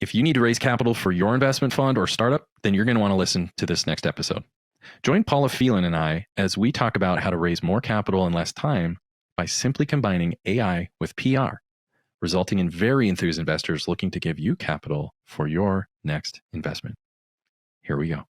If you need to raise capital for your investment fund or startup, then you're going to want to listen to this next episode. Join Paula Phelan and I as we talk about how to raise more capital in less time by simply combining AI with PR, resulting in very enthused investors looking to give you capital for your next investment. Here we go.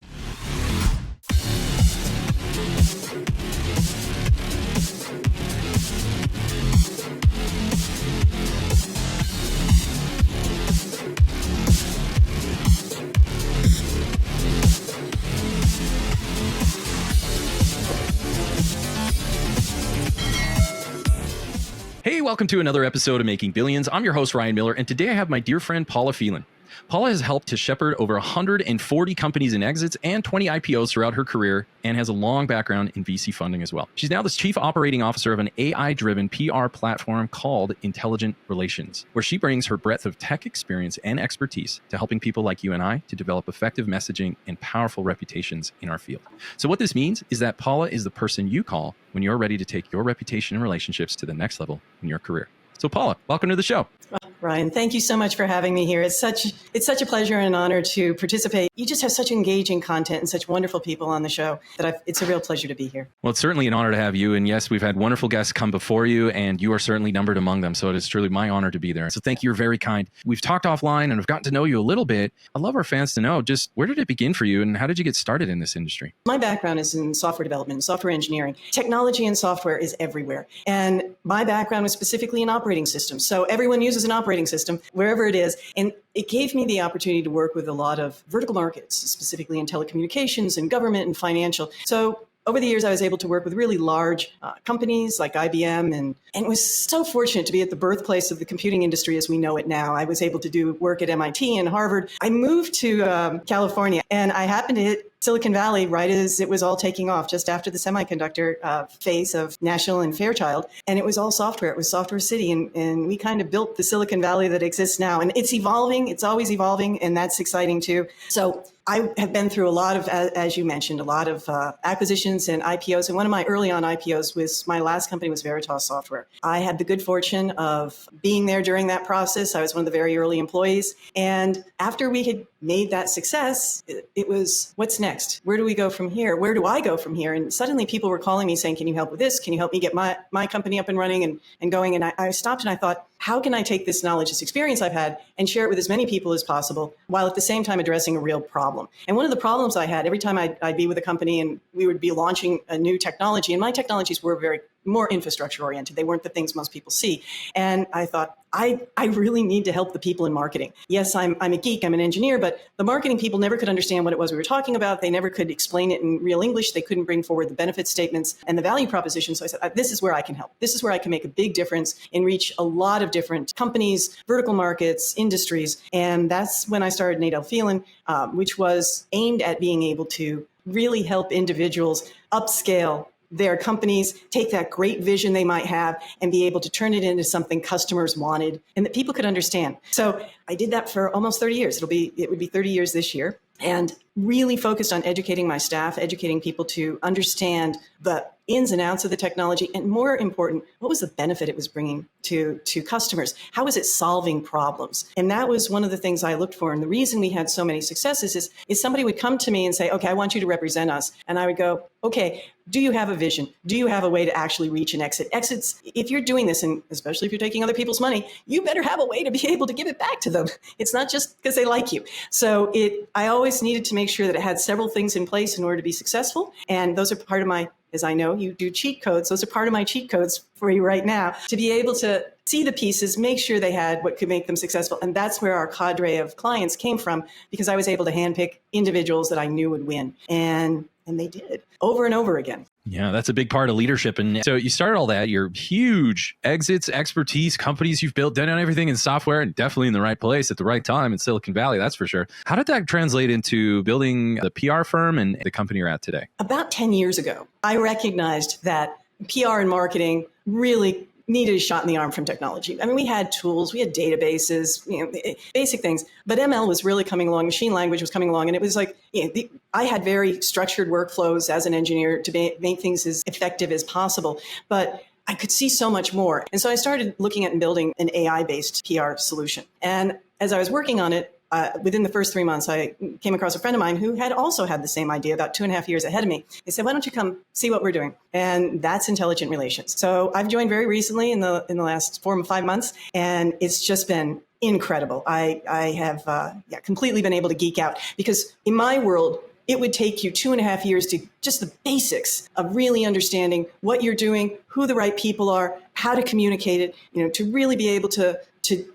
Hey, welcome to another episode of Making Billions. I'm your host, Ryan Miller, and today I have my dear friend, Paula Phelan. Paula has helped to shepherd over 140 companies in exits and 20 IPOs throughout her career and has a long background in VC funding as well. She's now the chief operating officer of an AI-driven PR platform called Intelligent Relations, where she brings her breadth of tech experience and expertise to helping people like you and I to develop effective messaging and powerful reputations in our field. So what this means is that Paula is the person you call when you're ready to take your reputation and relationships to the next level in your career. So Paula, welcome to the show. Well, Ryan, thank you so much for having me here. It's such a pleasure and an honor to participate. You just have such engaging content and such wonderful people on the show that it's a real pleasure to be here. Well, it's certainly an honor to have you. And yes, we've had wonderful guests come before you, and you are certainly numbered among them. So it is truly my honor to be there. So thank you. You're very kind. We've talked offline and I've gotten to know you a little bit. I'd love our fans to know just where did it begin for you and how did you get started in this industry? My background is in software development, software engineering. Technology and software is everywhere. And my background was specifically in operating systems. So everyone uses an operating system wherever it is. And it gave me the opportunity to work with a lot of vertical markets, specifically in telecommunications and government and financial. So over the years, I was able to work with really large companies like IBM and was so fortunate to be at the birthplace of the computing industry as we know it now. I was able to do work at MIT and Harvard. I moved to California and I happened to hit Silicon Valley right as it was all taking off, just after the semiconductor phase of National and Fairchild. And it was all software. It was Software City. And we kind of built the Silicon Valley that exists now. And it's evolving. It's always evolving. And that's exciting too. So I have been through a lot of, as you mentioned, a lot of acquisitions and IPOs. And one of my early on IPOs was my last company was Veritas Software. I had the good fortune of being there during that process. I was one of the very early employees. And after we had made that success, it was, what's next? Where do we go from here? Where do I go from here? And suddenly people were calling me saying, can you help with this? Can you help me get my company up and running and going? And I stopped and I thought, how can I take this knowledge, this experience I've had and share it with as many people as possible while at the same time addressing a real problem? And one of the problems I had every time I'd be with a company and we would be launching a new technology, and my technologies were very more infrastructure oriented. They weren't the things most people see. And I thought, I really need to help the people in marketing. Yes, I'm a geek, I'm an engineer, but the marketing people never could understand what it was we were talking about. They never could explain it in real English. They couldn't bring forward the benefit statements and the value proposition. So I said, this is where I can help. This is where I can make a big difference and reach a lot of different companies, vertical markets, industries. And that's when I started Paula Phelan, which was aimed at being able to really help individuals upscale their companies, take that great vision they might have and be able to turn it into something customers wanted and that people could understand. So I did that for almost 30 years. It would be 30 years this year, and really focused on educating my staff, educating people to understand the ins and outs of the technology, and more important, what was the benefit it was bringing to customers? How was it solving problems? And that was one of the things I looked for. And the reason we had so many successes is somebody would come to me and say, okay, I want you to represent us. And I would go, okay, do you have a vision? Do you have a way to actually reach an exit? Exits, if you're doing this, and especially if you're taking other people's money, you better have a way to be able to give it back to them. It's not just because they like you. So I always needed to make sure that it had several things in place in order to be successful. And those are part of my, as I know, you do cheat codes. Those are part of my cheat codes for you right now, to be able to see the pieces, make sure they had what could make them successful. And that's where our cadre of clients came from, because I was able to handpick individuals that I knew would win. And they did over and over again. Yeah, that's a big part of leadership. And so you started all that, your huge exits, expertise, companies you've built, done everything in software, and definitely in the right place at the right time in Silicon Valley, that's for sure. How did that translate into building the PR firm and the company you're at today? About 10 years ago, I recognized that PR and marketing really needed a shot in the arm from technology. I mean, we had tools, we had databases, basic things, but ML was really coming along, machine language was coming along, and it was like, I had very structured workflows as an engineer to make things as effective as possible, but I could see so much more. And so I started looking at and building an AI-based PR solution. And as I was working on it, within the first 3 months, I came across a friend of mine who had also had the same idea about 2.5 years ahead of me. He said, why don't you come see what we're doing? And that's intelligent relations. So I've joined very recently in the last 4 or 5 months, and it's just been incredible. I have completely been able to geek out, because in my world, it would take you 2.5 years to just the basics of really understanding what you're doing, who the right people are, how to communicate it, to really be able to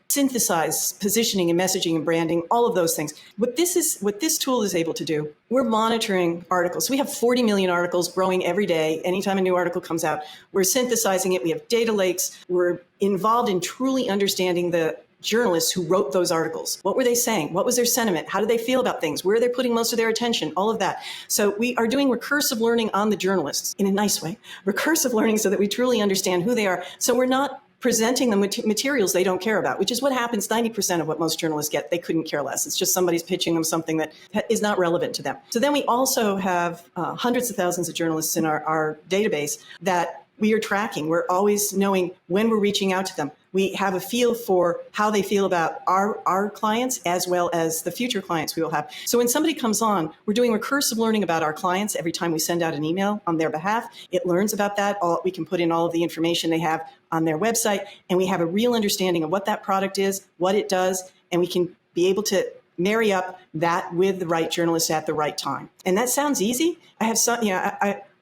synthesize positioning and messaging and branding, all of those things. What this tool is able to do, we're monitoring articles. We have 40 million articles growing every day. Anytime a new article comes out, we're synthesizing it. We have data lakes. We're involved in truly understanding the journalists who wrote those articles. What were they saying? What was their sentiment? How do they feel about things? Where are they putting most of their attention? All of that. So we are doing recursive learning on the journalists in a nice way. Recursive learning so that we truly understand who they are. So we're not presenting them with materials they don't care about, which is what happens 90% of what most journalists get. They couldn't care less. It's just somebody's pitching them something that is not relevant to them. So then we also have hundreds of thousands of journalists in our database that we are tracking. We're always knowing when we're reaching out to them. We have a feel for how they feel about our clients as well as the future clients we will have. So when somebody comes on, we're doing recursive learning about our clients every time we send out an email on their behalf. It learns about that. We can put in all of the information they have on their website, and we have a real understanding of what that product is, what it does, and we can be able to marry up that with the right journalists at the right time. And that sounds easy. I have some,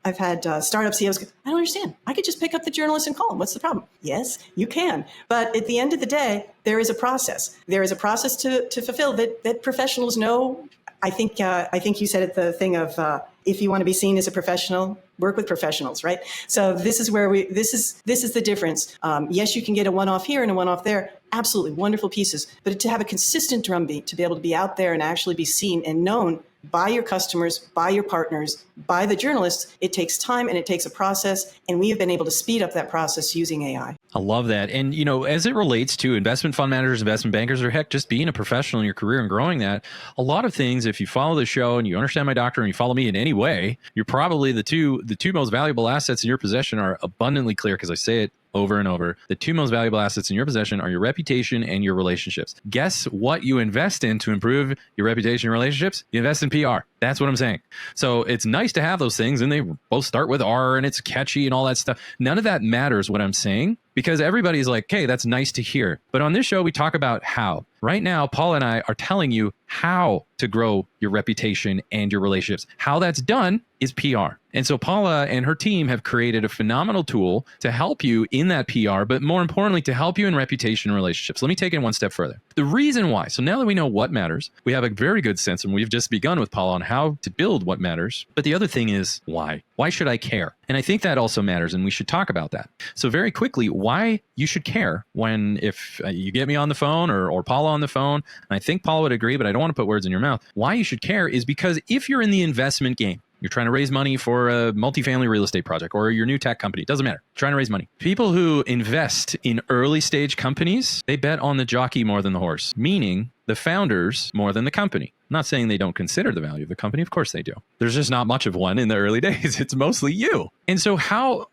I've had startup CEOs go, I don't understand. I could just pick up the journalist and call them. What's the problem? Yes, you can. But at the end of the day, there is a process. There is a process to fulfill that professionals know. I think you said it, the thing of if you want to be seen as a professional, work with professionals, right? So this is where this is the difference. Yes, you can get a one-off here and a one-off there. Absolutely wonderful pieces. But to have a consistent drumbeat, to be able to be out there and actually be seen and known by your customers, by your partners, by the journalists, it takes time and it takes a process. And we have been able to speed up that process using AI. I love that. And, as it relates to investment fund managers, investment bankers, or heck, just being a professional in your career and growing that, a lot of things, if you follow the show and you understand my doctor and you follow me in any way, you're probably the two most valuable assets in your possession are abundantly clear, because I say it over and over. The two most valuable assets in your possession are your reputation and your relationships. Guess what you invest in to improve your reputation and relationships? You invest in PR. That's what I'm saying. So it's nice to have those things, and they both start with R, and it's catchy and all that stuff. None of that matters, what I'm saying, because everybody's like, hey, that's nice to hear. But on this show, we talk about how. Right now, Paula and I are telling you how to grow your reputation and your relationships. How that's done is PR. And so Paula and her team have created a phenomenal tool to help you in that PR, but more importantly, to help you in reputation and relationships. Let me take it one step further. The reason why, so now that we know what matters, we have a very good sense, and we've just begun with Paula on how to build what matters. But the other thing is why? Why should I care? And I think that also matters, and we should talk about that. So very quickly, why you should care if you get me on the phone or Paula on the phone, and I think Paula would agree, but I don't want to put words in your mouth. Why you should care is because if you're in the investment game, you're trying to raise money for a multifamily real estate project or your new tech company. It doesn't matter. Trying to raise money. People who invest in early stage companies, they bet on the jockey more than the horse, meaning the founders more than the company. I'm not saying they don't consider the value of the company. Of course they do. There's just not much of one in the early days. It's mostly you. And so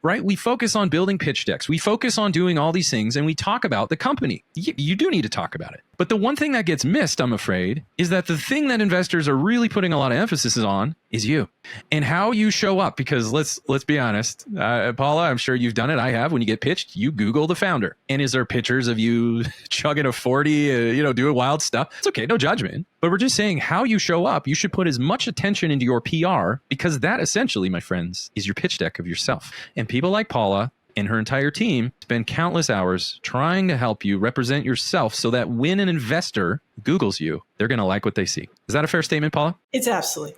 we focus on building pitch decks. We focus on doing all these things, and we talk about the company. You do need to talk about it. But the one thing that gets missed, I'm afraid, is that the thing that investors are really putting a lot of emphasis on is you and how you show up. Because let's be honest, Paula, I'm sure you've done it. I have. When you get pitched, you Google the founder. And is there pictures of you chugging a 40, doing wild stuff? It's okay. No judgment. But we're just saying how you show up. You should put as much attention into your PR, because that essentially, my friends, is your pitch deck of yourself. And people like Paula and her entire team spend countless hours trying to help you represent yourself so that when an investor Googles you, they're going to like what they see. Is that a fair statement, Paula? It's absolutely.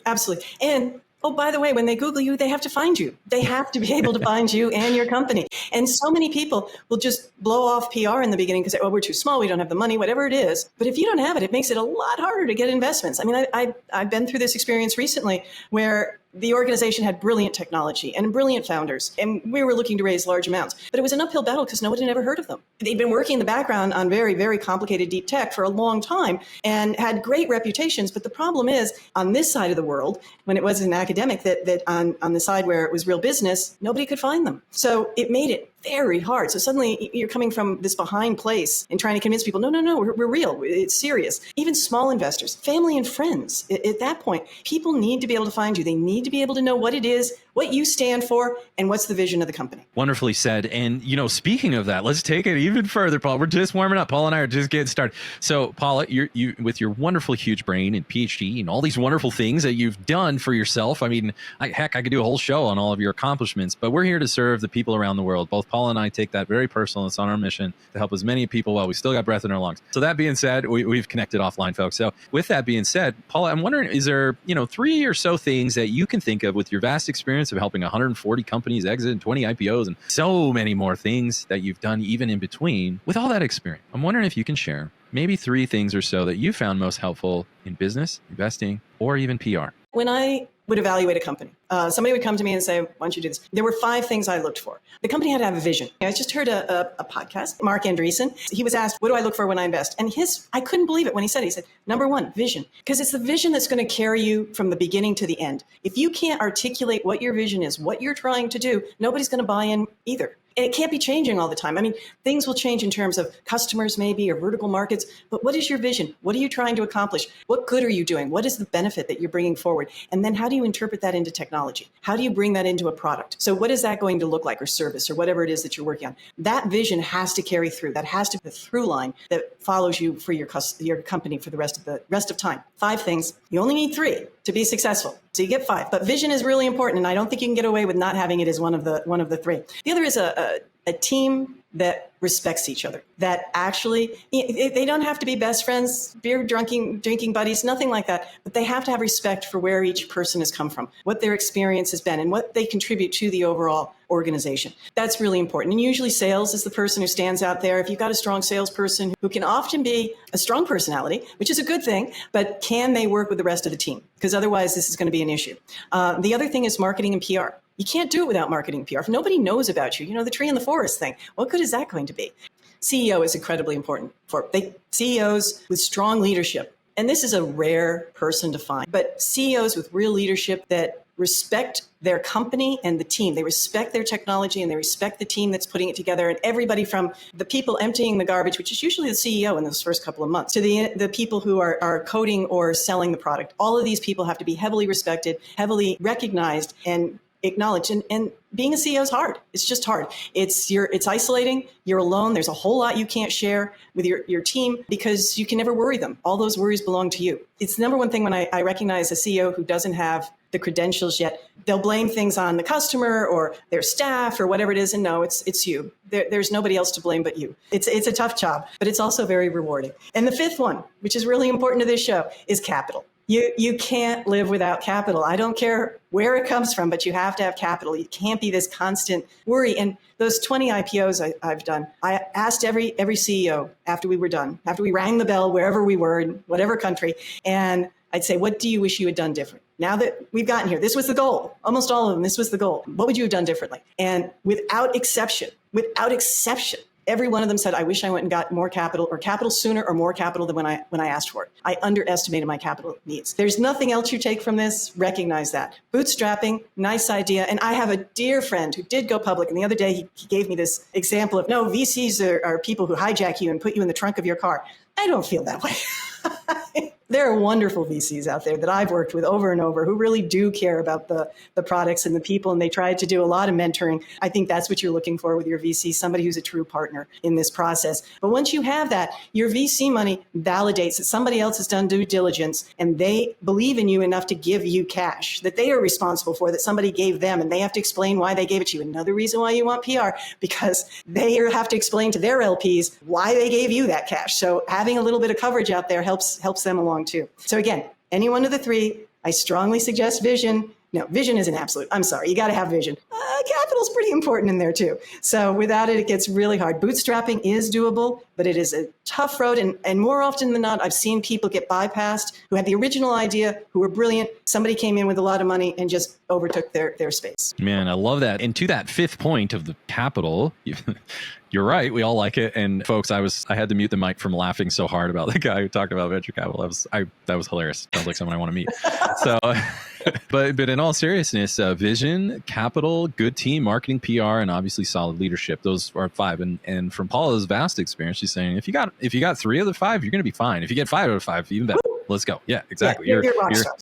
And oh, by the way, when they Google you, they have to find you. They have to be able to find you and your company. And so many people will just blow off PR in the beginning because, we're too small, we don't have the money, whatever it is. But if you don't have it, it makes it a lot harder to get investments. I mean, I've been through this experience recently where the organization had brilliant technology and brilliant founders, and we were looking to raise large amounts. But it was an uphill battle because nobody had ever heard of them. They'd been working in the background on very, very complicated deep tech for a long time and had great reputations. But the problem is, on this side of the world, when it was an academic, that on the side where it was real business, nobody could find them. So it made it very hard. So suddenly you're coming from this behind place and trying to convince people, no, we're real. It's serious. Even small investors, family and friends. At that point, people need to be able to find you. They need to be able to know what it is, what you stand for, and what's the vision of the company. Wonderfully said. And, speaking of that, let's take it even further, Paul. We're just warming up. Paul and I are just getting started. So, Paula, you with your wonderful, huge brain and PhD and all these wonderful things that you've done for yourself. I mean, I could do a whole show on all of your accomplishments, but we're here to serve the people around the world. Both Paula and I take that very personal. It's on our mission to help as many people while we still got breath in our lungs. So that being said, we've connected offline, folks. So with that being said, Paula, I'm wondering, is there, 3 or so things that you can think of with your vast experience of helping 140 companies exit and 20 IPOs and so many more things that you've done even in between? With all that experience, I'm wondering if you can share maybe 3 things or so that you found most helpful in business, investing, or even PR. When I would evaluate a company, somebody would come to me and say, why don't you do this? There were 5 things I looked for. The company had to have a vision. I just heard a podcast, Mark Andreessen. He was asked, what do I look for when I invest? And I couldn't believe it when he said, number 1, vision. Because it's the vision that's going to carry you from the beginning to the end. If you can't articulate what your vision is, what you're trying to do, nobody's going to buy in either. And it can't be changing all the time. I mean, things will change in terms of customers maybe or vertical markets, but what is your vision? What are you trying to accomplish? What good are you doing? What is the benefit that you're bringing forward? And then how do you interpret that into technology? How do you bring that into a product? So what is that going to look like, or service, or whatever it is that you're working on? That vision has to carry through. That has to be the through line that follows you for your company for the rest of time. 5 things. You only need 3 to be successful. So you get 5, but vision is really important. And I don't think you can get away with not having it as one of the 3. The other is a team that respects each other, that actually, they don't have to be best friends, beer drinking buddies, nothing like that, but they have to have respect for where each person has come from, what their experience has been, and what they contribute to the overall organization. That's really important. And usually sales is the person who stands out there. If you've got a strong salesperson who can often be a strong personality, which is a good thing, but can they work with the rest of the team? Because otherwise this is going to be an issue. The other thing is marketing and PR. You can't do it without marketing and PR. If nobody knows about you, the tree in the forest thing, what good is that going to be? CEO is incredibly important for CEOs with strong leadership. And this is a rare person to find, but CEOs with real leadership that respect their company and the team. They respect their technology and they respect the team that's putting it together, and everybody from the people emptying the garbage, which is usually the CEO in those first couple of months, to the people who are coding or selling the product. All of these people have to be heavily respected, heavily recognized, and acknowledged. And being a CEO is hard. It's just hard. It's isolating. You're alone. There's a whole lot you can't share with your team because you can never worry them. All those worries belong to you. It's the number one thing when I recognize a CEO who doesn't have the credentials yet. They'll blame things on the customer or their staff or whatever it is. And no, it's you. There's nobody else to blame but you. It's a tough job, but it's also very rewarding. And the 5th one, which is really important to this show, is capital. You can't live without capital. I don't care where it comes from, but you have to have capital. You can't be this constant worry. And those 20 IPOs I've done, I asked every CEO after we were done, after we rang the bell wherever we were in whatever country, and I'd say, what do you wish you had done different? Now that we've gotten here, this was the goal. Almost all of them, this was the goal. What would you have done differently? And without exception, every one of them said, I wish I went and got more capital, or capital sooner, or more capital than when I asked for it. I underestimated my capital needs. There's nothing else you take from this. Recognize that. Bootstrapping, nice idea. And I have a dear friend who did go public. And the other day he gave me this example of, no, VCs are people who hijack you and put you in the trunk of your car. I don't feel that way. There are wonderful VCs out there that I've worked with over and over who really do care about the products and the people, and they try to do a lot of mentoring. I think that's what you're looking for with your VC, somebody who's a true partner in this process. But once you have that, your VC money validates that somebody else has done due diligence and they believe in you enough to give you cash that they are responsible for, that somebody gave them, and they have to explain why they gave it to you. Another reason why you want PR, because they have to explain to their LPs why they gave you that cash. So having a little bit of coverage out there helps them along too. So again, any one of the 3, I strongly suggest vision. No, vision is an absolute. I'm sorry, you got to have vision. Capital's pretty important in there too. So without it, it gets really hard. Bootstrapping is doable, but it is a tough road. And more often than not, I've seen people get bypassed who had the original idea, who were brilliant. Somebody came in with a lot of money and just overtook their space. Man, I love that. And to that 5th point of the capital, you're right. We all like it. And folks, I had to mute the mic from laughing so hard about the guy who talked about venture capital. That was hilarious. Sounds like someone I want to meet. So But in all seriousness, vision, capital, good team, marketing, PR, and obviously solid leadership. Those are 5. And from Paula's vast experience, she's saying if you got 3 of the 5, you're going to be fine. If you get 5 out of 5, even better. Let's go. Yeah, exactly. Yeah,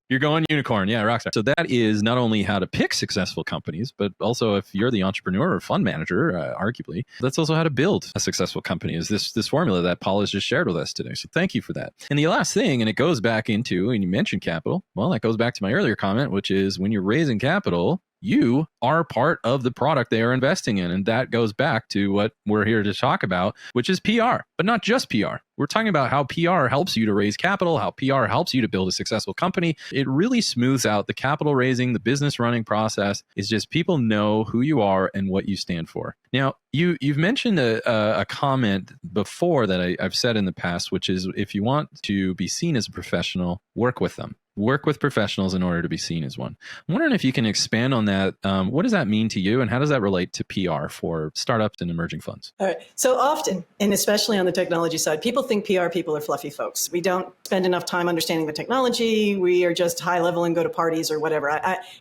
you're going unicorn. Yeah, rockstar. So that is not only how to pick successful companies, but also if you're the entrepreneur or fund manager, arguably, that's also how to build a successful company. Is this formula that Paul has just shared with us today. So thank you for that. And the last thing, and it goes back into, and you mentioned capital. Well, that goes back to my earlier comment, which is when you're raising capital, you are part of the product they are investing in. And that goes back to what we're here to talk about, which is PR, but not just PR. We're talking about how PR helps you to raise capital, how PR helps you to build a successful company. It really smooths out the capital raising, the business running process. It's just people know who you are and what you stand for. Now, you've mentioned a comment before that I've said in the past, which is if you want to be seen as a professional, work with them. Work with professionals in order to be seen as one. I'm wondering if you can expand on that. What does that mean to you, and how does that relate to PR for startups and emerging funds? All right. So often, and especially on the technology side, people think PR people are fluffy folks. We don't spend enough time understanding the technology. We are just high level and go to parties or whatever.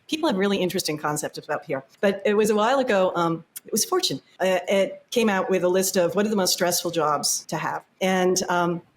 People have really interesting concepts about PR. But it was a while ago, it was Fortune. It came out with a list of what are the most stressful jobs to have. And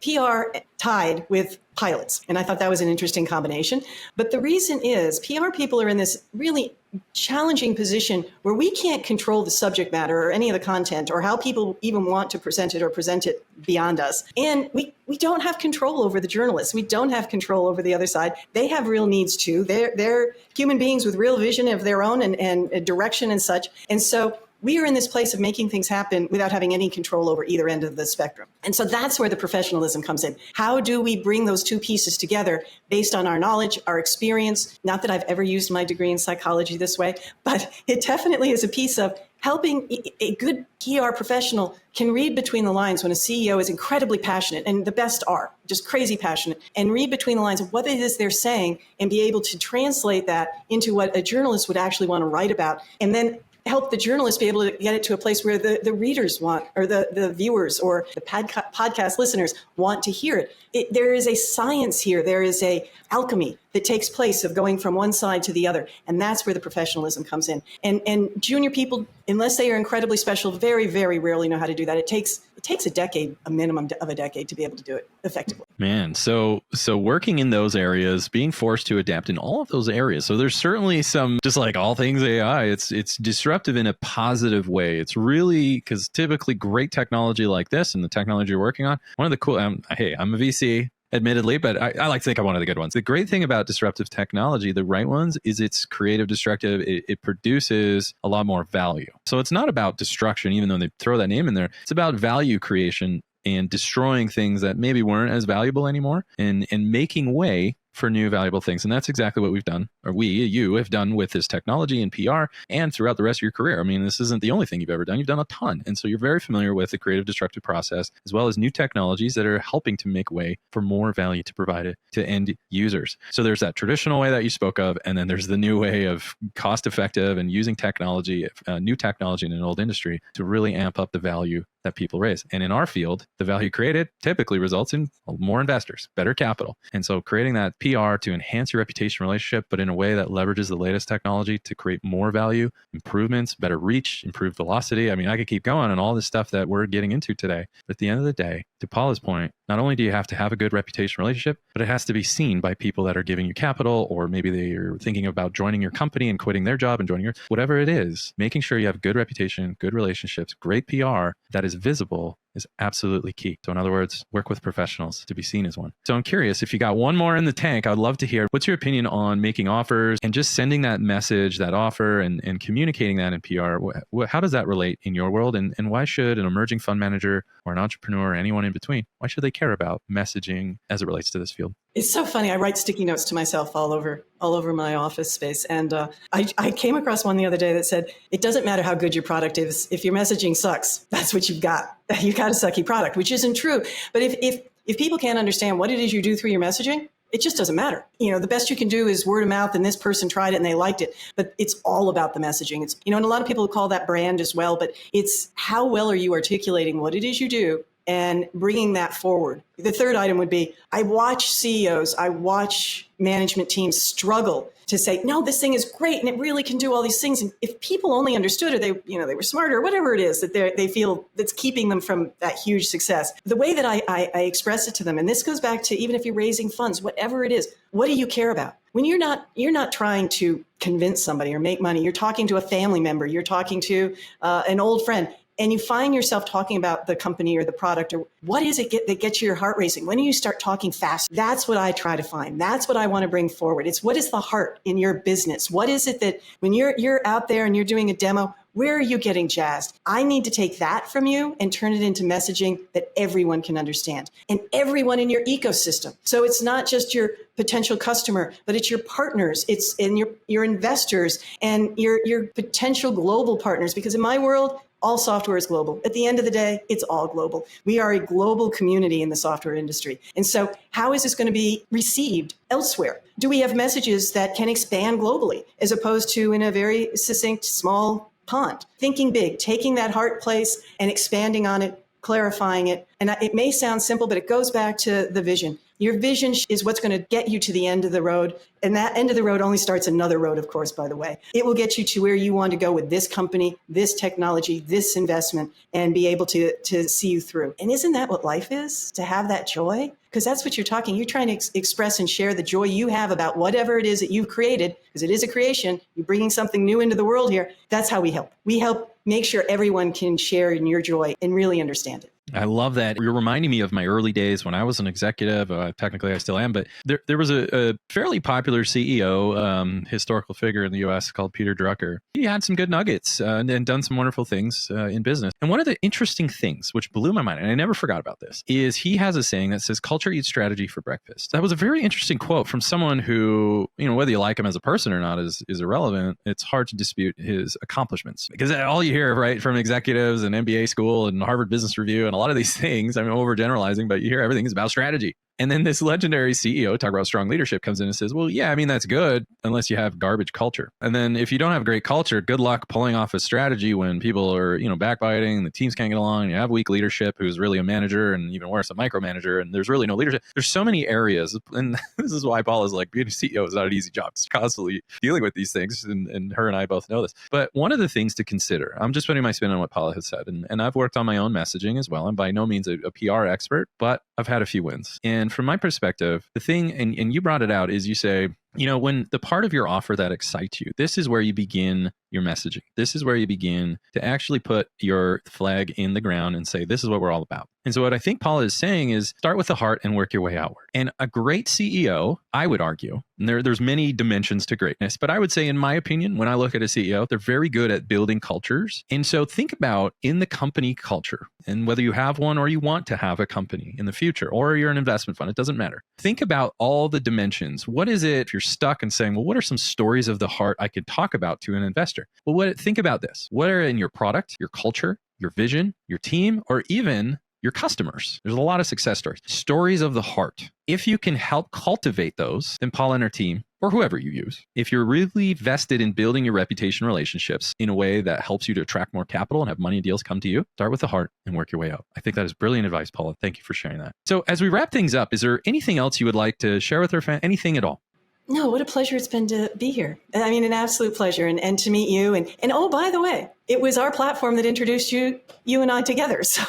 PR tied with pilots. And I thought that was an interesting combination. But the reason is PR people are in this really challenging position where we can't control the subject matter or any of the content or how people even want to present it or present it beyond us. And we don't have control over the journalists. We don't have control over the other side. They have real needs too. They're human beings with real vision of their own and direction and such. And so we are in this place of making things happen without having any control over either end of the spectrum. And so that's where the professionalism comes in. How do we bring those two pieces together based on our knowledge, our experience? Not that I've ever used my degree in psychology this way, but it definitely is a piece of helping. A good PR professional can read between the lines when a CEO is incredibly passionate, and the best are just crazy passionate, and read between the lines of what it is they're saying and be able to translate that into what a journalist would actually want to write about, and then help the journalists be able to get it to a place where the readers want, or the viewers or the podcast listeners want to hear it. There is a science here. There is a alchemy that takes place of going from one side to the other. And that's where the professionalism comes in. And junior people, unless they are incredibly special, very, very rarely know how to do that. It takes a decade, a minimum of a decade, to be able to do it effectively. Man, so working in those areas, being forced to adapt in all of those areas. So there's certainly some, just like all things AI, it's disruptive in a positive way. It's really, because typically great technology like this and the technology you're working on, one of the cool, hey, I'm a VC, admittedly, but I like to think I'm one of the good ones. The great thing about disruptive technology, the right ones, is it's creative, destructive. It produces a lot more value. So it's not about destruction, even though they throw that name in there. It's about value creation and destroying things that maybe weren't as valuable anymore, and making way for new valuable things. And that's exactly what we've done, or you have done with this technology and PR and throughout the rest of your career. I mean, this isn't the only thing you've ever done. You've done a ton. And so you're very familiar with the creative destructive process, as well as new technologies that are helping to make way for more value to provide it to end users. So there's that traditional way that you spoke of, and then there's the new way of cost effective and using technology, new technology in an old industry to really amp up the value that people raise. And in our field, the value created typically results in more investors, better capital. And so creating that PR to enhance your reputation relationship, but in a way that leverages the latest technology to create more value, improvements, better reach, improved velocity. I mean, I could keep going on all this stuff that we're getting into today. But at the end of the day, to Paula's point, not only do you have to have a good reputation relationship, but it has to be seen by people that are giving you capital, or maybe they're thinking about joining your company and quitting their job and joining yours, whatever it is, making sure you have good reputation, good relationships, great PR that is visible is absolutely key. So in other words, work with professionals to be seen as one. So I'm curious, if you got one more in the tank, I'd love to hear, what's your opinion on making offers and just sending that message, that offer, and communicating that in PR? How does that relate in your world? And why should an emerging fund manager or an entrepreneur or anyone in between, why should they care about messaging as it relates to this field? It's so funny. I write sticky notes to myself all over my office space. And I came across one the other day that said, it doesn't matter how good your product is. If your messaging sucks, that's what you've got. You've got a sucky product, which isn't true. But if people can't understand what it is you do through your messaging, it just doesn't matter. The best you can do is word of mouth, and this person tried it and they liked it. But it's all about the messaging. It's, and a lot of people call that brand as well, but it's how well are you articulating what it is you do and bringing that forward. The third item would be, I watch CEOs, I watch management teams struggle to say, no, this thing is great and it really can do all these things. And if people only understood, or they were smarter, or whatever it is that they feel that's keeping them from that huge success, the way that I express it to them, and this goes back to even if you're raising funds, whatever it is, what do you care about? When you're not trying to convince somebody or make money, you're talking to a family member, you're talking to an old friend, and you find yourself talking about the company or the product, or what is it that gets your heart racing? When do you start talking fast? That's what I try to find. That's what I want to bring forward. It's what is the heart in your business? What is it that when you're out there and you're doing a demo, where are you getting jazzed? I need to take that from you and turn it into messaging that everyone can understand, and everyone in your ecosystem. So it's not just your potential customer, but it's your partners, it's in your investors and your potential global partners. Because in my world, all software is global. At the end of the day, it's all global. We are a global community in the software industry. And so how is this going to be received elsewhere? Do we have messages that can expand globally as opposed to in a very succinct, small pond? Thinking big, taking that heart place and expanding on it, clarifying it. And it may sound simple, but it goes back to the vision. Your vision is what's going to get you to the end of the road. And that end of the road only starts another road, of course, by the way. It will get you to where you want to go with this company, this technology, this investment, and be able to see you through. And isn't that what life is? To have that joy? Because that's what you're talking. You're trying to express and share the joy you have about whatever it is that you've created, because it is a creation. You're bringing something new into the world here. That's how we help. We help make sure everyone can share in your joy and really understand it. I love that. You're reminding me of my early days when I was an executive. Technically, I still am, but there was a fairly popular CEO, historical figure in the U.S. called Peter Drucker. He had some good nuggets and done some wonderful things in business. And one of the interesting things, which blew my mind, and I never forgot about this, is he has a saying that says, "Culture eats strategy for breakfast." That was a very interesting quote from someone who, whether you like him as a person or not is irrelevant. It's hard to dispute his accomplishments, because all you hear, right, from executives and MBA school and Harvard Business Review and a lot of these things, I'm overgeneralizing, but you hear everything is about strategy. And then this legendary CEO, talk about strong leadership, comes in and says, well, yeah, that's good unless you have garbage culture. And then if you don't have great culture, good luck pulling off a strategy when people are, backbiting, the teams can't get along, you have weak leadership who's really a manager, and even worse, a micromanager, and there's really no leadership. There's so many areas. And this is why Paul is like, being a CEO is not an easy job. It's constantly dealing with these things. And her and I both know this. But one of the things to consider, I'm just putting my spin on what Paula has said. And I've worked on my own messaging as well. I'm by no means a PR expert, but I've had a few wins. And from my perspective, the thing, and you brought it out, is you say, when the part of your offer that excites you, this is where you begin your messaging. This is where you begin to actually put your flag in the ground and say, this is what we're all about. And so what I think Paula is saying is start with the heart and work your way outward. And a great CEO, I would argue, and there's many dimensions to greatness, but I would say, in my opinion, when I look at a CEO, they're very good at building cultures. And so think about in the company culture, and whether you have one or you want to have a company in the future, or you're an investment fund, it doesn't matter. Think about all the dimensions. What is it if you're stuck and saying, well, what are some stories of the heart I could talk about to an investor? Well, think about this. What are in your product, your culture, your vision, your team, or even your customers? There's a lot of success stories. Stories of the heart. If you can help cultivate those, then Paula and her team, or whoever you use, if you're really vested in building your reputation relationships in a way that helps you to attract more capital and have money deals come to you, start with the heart and work your way out. I think that is brilliant advice, Paula. Thank you for sharing that. So as we wrap things up, is there anything else you would like to share with our fans? Anything at all? No, what a pleasure it's been to be here. An absolute pleasure, and to meet you. And oh, by the way, it was our platform that introduced you and I together. So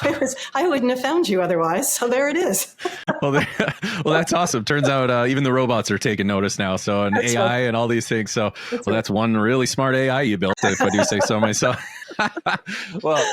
I wouldn't have found you otherwise. So there it is. Well, that's awesome. Turns out even the robots are taking notice now. So an AI right. And all these things. So that's one really smart AI you built, if I do say so myself. Well,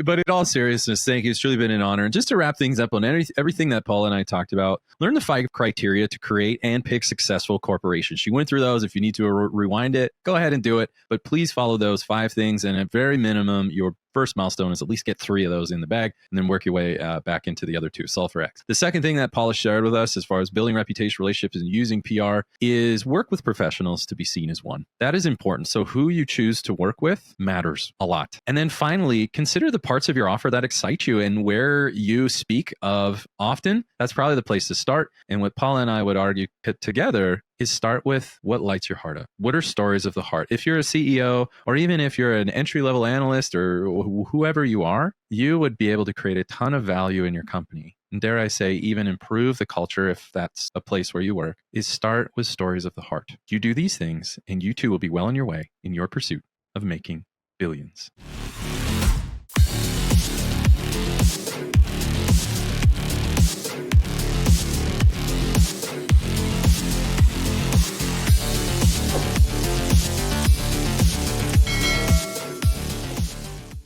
but in all seriousness, thank you. It's truly been an honor. And just to wrap things up on everything that Paula and I talked about, learn the 5 criteria to create and pick successful corporations. She went through those. If you need to rewind it, go ahead and do it. But please follow those 5 things. And at very minimum, your first milestone is at least get 3 of those in the bag, and then work your way back into the other 2. Solve for X. The second thing that Paula shared with us as far as building reputation relationships and using PR is work with professionals to be seen as one. That is important. So who you choose to work with matters a lot. And then finally, consider the parts of your offer that excite you and where you speak of often. That's probably the place to start. And what Paula and I would argue together is start with what lights your heart up. What are stories of the heart? If you're a CEO, or even if you're an entry-level analyst or whoever you are, you would be able to create a ton of value in your company. And dare I say, even improve the culture if that's a place where you work, is start with stories of the heart. You do these things, and you too will be well on your way in your pursuit of making billions.